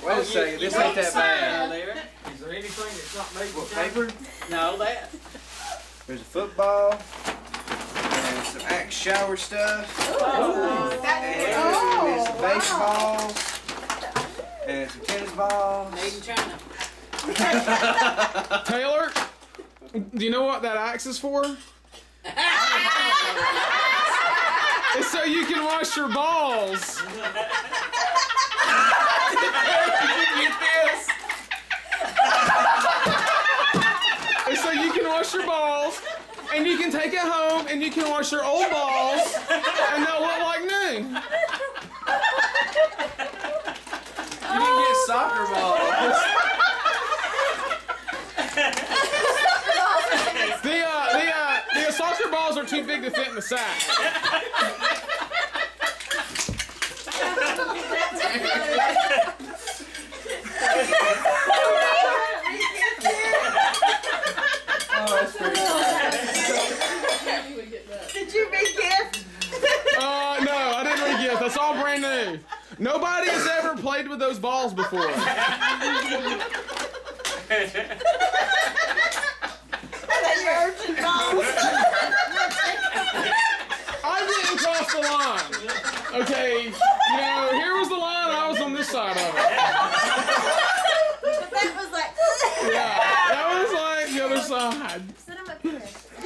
Wait a second, this ain't that bad. There. Is there anything that's not made What, with paper? No, that. There's a football. And some Axe shower stuff. And some baseballs. And some tennis balls. Made in China. Taylor, do you know what that axe is for? It's so you can wash your balls. It's so you can wash your balls, and you can take it home, and you can wash your old balls, and they'll look like new. You didn't get soccer balls. The soccer balls are too big to fit in the sack. Oh, that's pretty cool. Did you re-gift? No, I didn't re-gift. That's all brand new. Nobody has ever played with those balls before. Are they your urchin balls? I didn't cross the line. Okay, you know, here was the line, I was on this side of it.